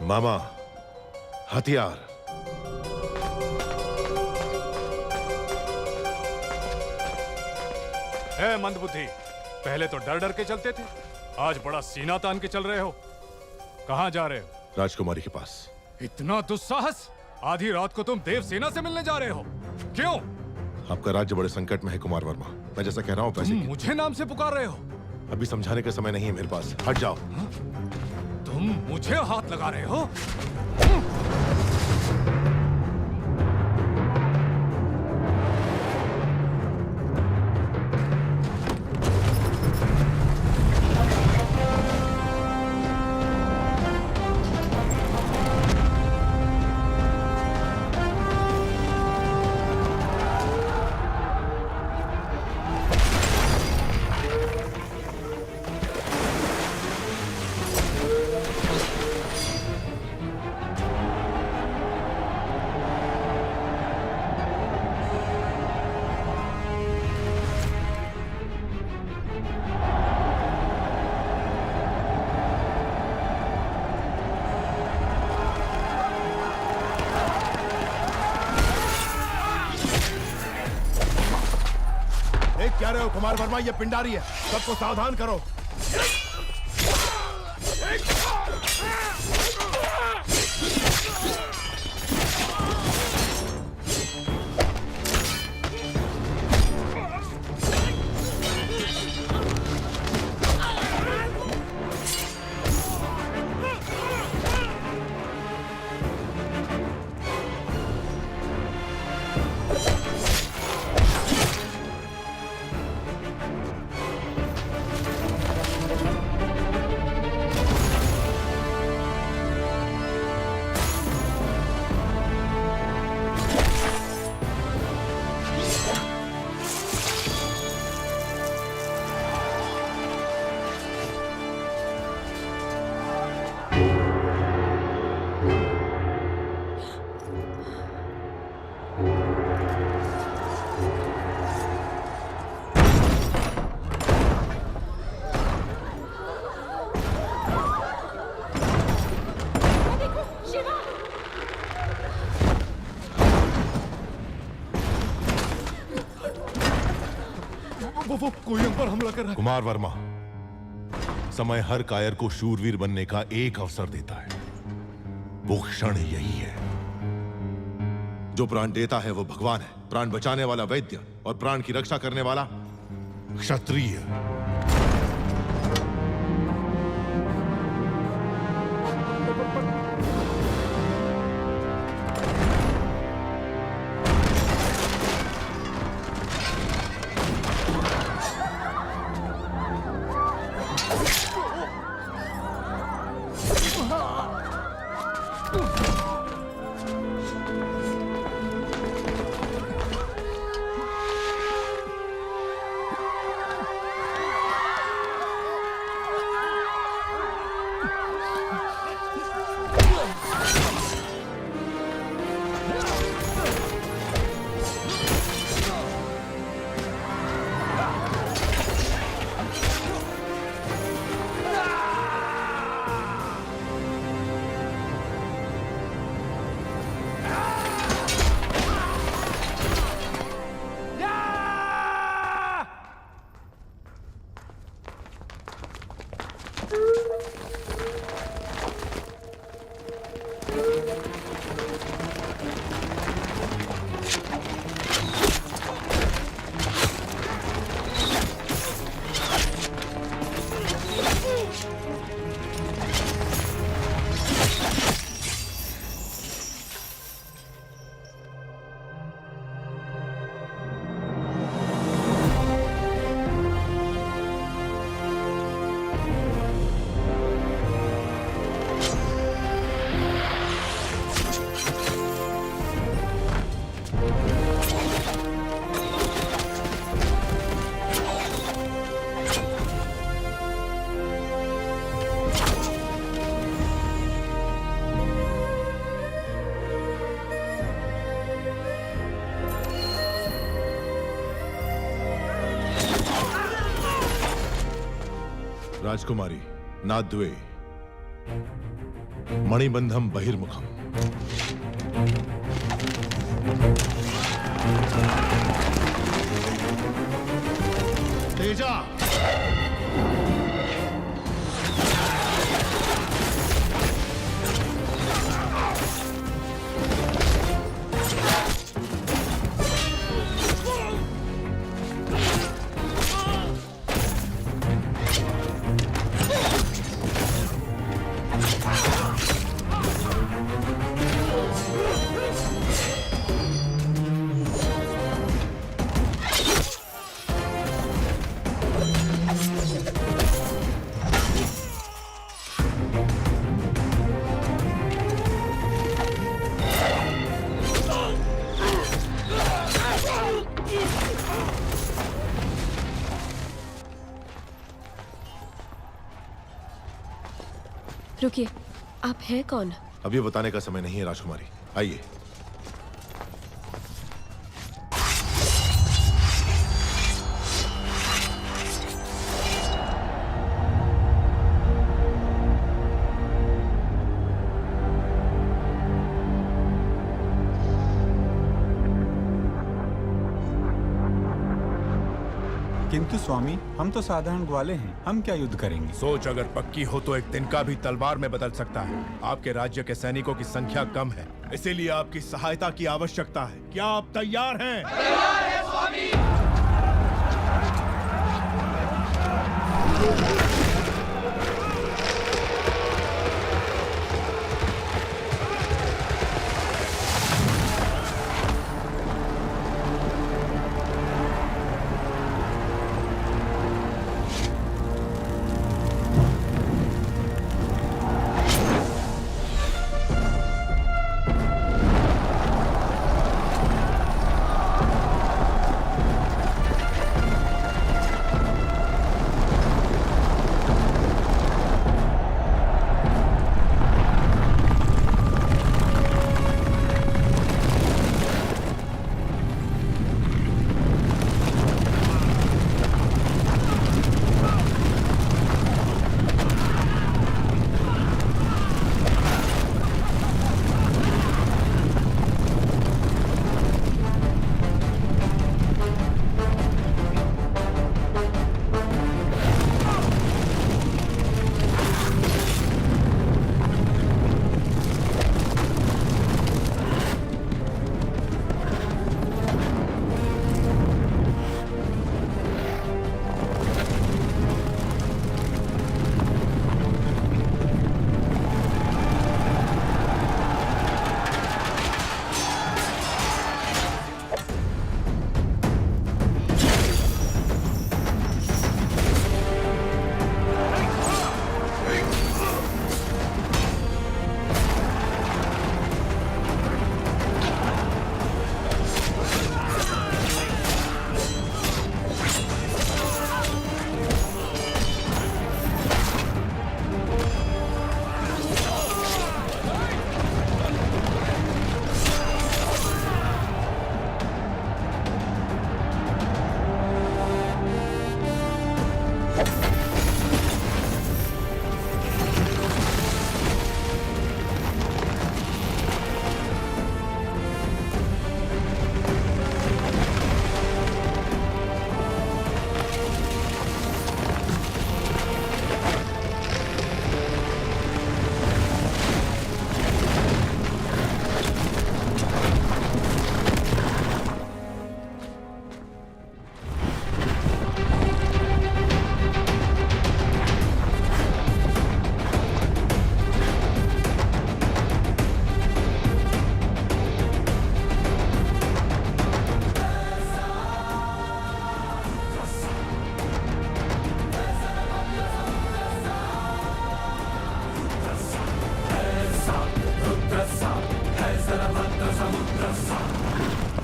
मामा, हथियार। है मंदबुद्धि, पहले तो डर डर के चलते थे, आज बड़ा सीना तान के चल रहे हो। कहां जा रहे हो? राजकुमारी के पास। इतना दुस्साहस! आधी रात को तुम देवसेना से मिलने जा रहे हो? क्यों? आपका राज्य बड़े संकट में है कुमार वर्मा। मैं जैसा कह रहा हूँ पैसे मुझे नाम से पुकार रहे हो? अभी समझाने का समय नहीं है मेरे पास। हट जाओ। तुम मुझे हाथ लगा रहे हो? क्या रहे हो कुमार वर्मा? ये पिंडारी है, सबको सावधान करो। वो कोई हम पर हमला कर रहा है। कुमार वर्मा, समय हर कायर को शूरवीर बनने का एक अवसर देता है। वो क्षण यही है। जो प्राण देता है वो भगवान है, प्राण बचाने वाला वैद्य और प्राण की रक्षा करने वाला क्षत्रिय। राजकुमारी नाद्वे मणिबंधम बहिर्मुखम। तेजा रुकिए, आप हैं कौन? अभी बताने का समय नहीं है राजकुमारी, आइए। किंतु स्वामी, हम तो साधारण ग्वाले हैं, हम क्या युद्ध करेंगे? सोच अगर पक्की हो तो एक तिनका भी तलवार में बदल सकता है। आपके राज्य के सैनिकों की संख्या कम है, इसीलिए आपकी सहायता की आवश्यकता है। क्या आप तैयार हैं? तैयार हैं स्वामी।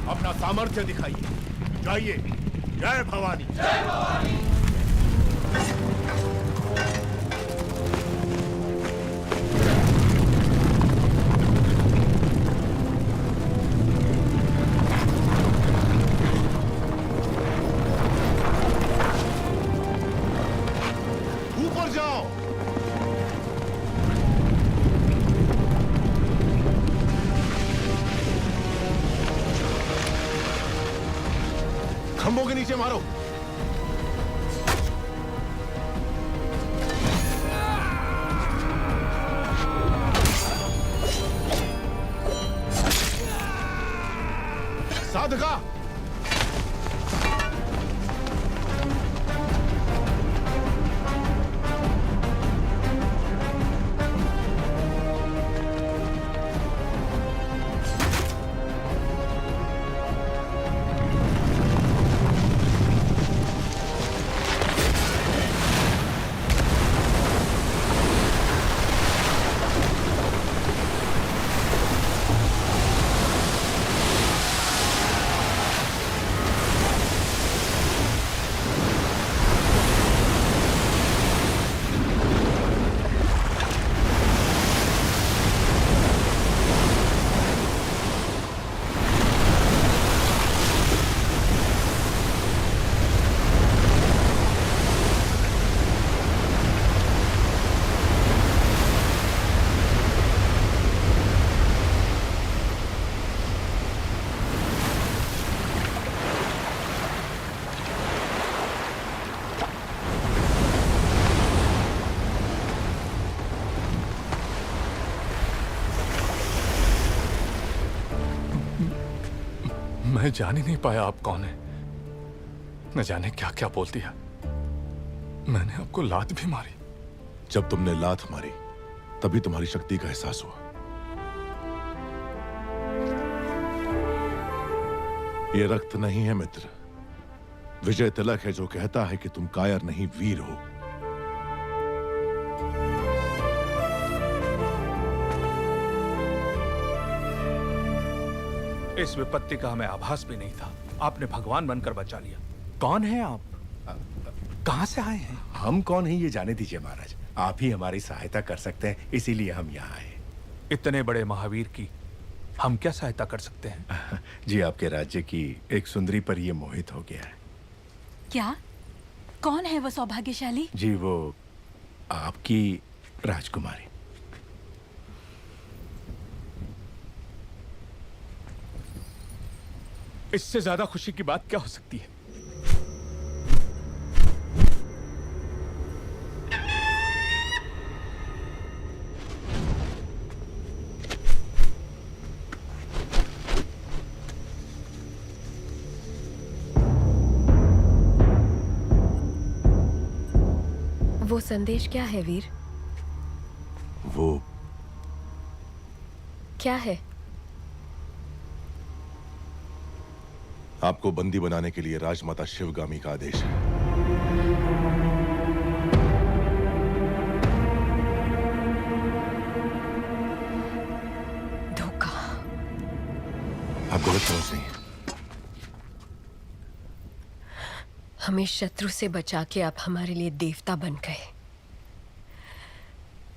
अपना सामर्थ्य दिखाइए। जाइए। जय भवानी। जय भवानी। ऊपर जाओ। खंभों के नीचे मारो। साधका, मैं जान ही नहीं पाया आप कौन है। न जाने क्या क्या बोल दिया। मैंने आपको लात भी मारी। जब तुमने लात मारी तभी तुम्हारी शक्ति का एहसास हुआ। ये रक्त नहीं है मित्र, विजय तिलक है जो कहता है कि तुम कायर नहीं वीर हो। इस विपत्ति का हमें आभास भी नहीं था। आपने भगवान बनकर बचा लिया। कौन है आप? कहां से आए हैं? हम कौन हैं ये जाने दीजिए महाराज। आप ही हमारी सहायता कर सकते हैं, इसीलिए हम यहाँ आए। इतने बड़े महावीर की हम क्या सहायता कर सकते हैं? जी, आपके राज्य की एक सुंदरी पर ये मोहित हो गया है। क्या? कौन है वो सौभाग्यशाली? जी, वो आपकी राजकुमारी। इससे ज्यादा खुशी की बात क्या हो सकती है? वो संदेश क्या है वीर? वो क्या है? आपको बंदी बनाने के लिए राजमाता शिवगामी का आदेश है। धोखा। आप गलत समझ रही हैं। हमें शत्रु से बचा के आप हमारे लिए देवता बन गए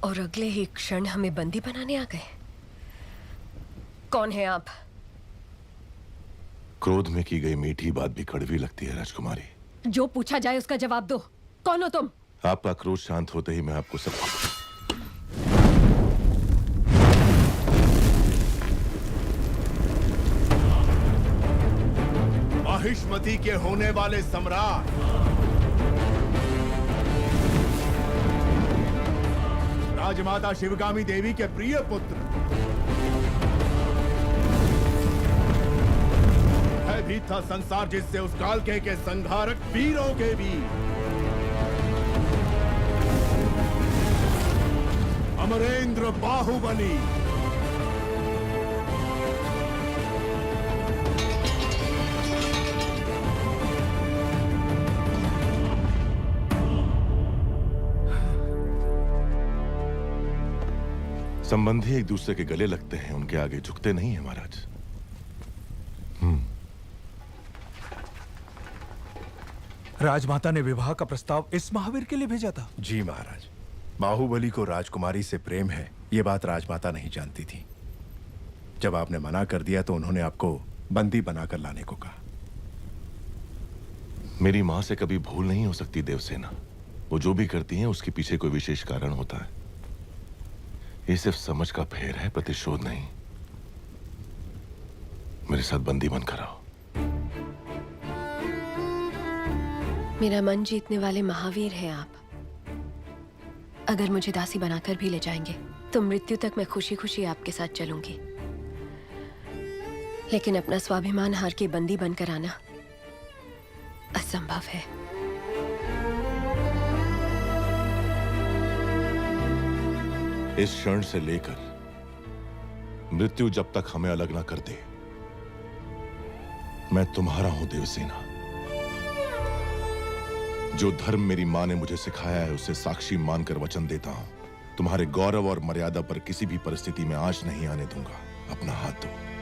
और अगले ही क्षण हमें बंदी बनाने आ गए। कौन है आप? क्रोध में की गई मीठी बात भी कड़वी लगती है राजकुमारी। जो पूछा जाए उसका जवाब दो। कौन हो तुम? आपका क्रोध शांत होते ही मैं आपको सब महिष्मति के होने वाले सम्राट, राजमाता शिवगामी देवी के प्रिय पुत्र, भयभीत था संसार जिससे उस काल के संहारक वीरों के भी। अमरेंद्र बाहुबली, संबंधी एक दूसरे के गले लगते हैं, उनके आगे झुकते नहीं हैं महाराज। राजमाता ने विवाह का प्रस्ताव इस महावीर के लिए भेजा था। जी महाराज, बाहुबली को राजकुमारी से प्रेम है, ये बात राजमाता नहीं जानती थी। जब आपने मना कर दिया तो उन्होंने आपको बंदी बनाकर लाने को कहा। मेरी मां से कभी भूल नहीं हो सकती देवसेना। वो जो भी करती हैं उसके पीछे कोई विशेष कारण होता है। ये सिर्फ समझ का फेर है, प्रतिशोध नहीं। मेरे साथ बंदी बनकर आओ। मेरा मन जीतने वाले महावीर हैं आप। अगर मुझे दासी बनाकर भी ले जाएंगे तो मृत्यु तक मैं खुशी खुशी आपके साथ चलूंगी, लेकिन अपना स्वाभिमान हार के बंदी बनकर आना असंभव है। इस क्षण से लेकर मृत्यु जब तक हमें अलग ना कर दे, मैं तुम्हारा हूं देवसेना। जो धर्म मेरी मां ने मुझे सिखाया है उसे साक्षी मानकर वचन देता हूं, तुम्हारे गौरव और मर्यादा पर किसी भी परिस्थिति में आंच नहीं आने दूंगा। अपना हाथ दो।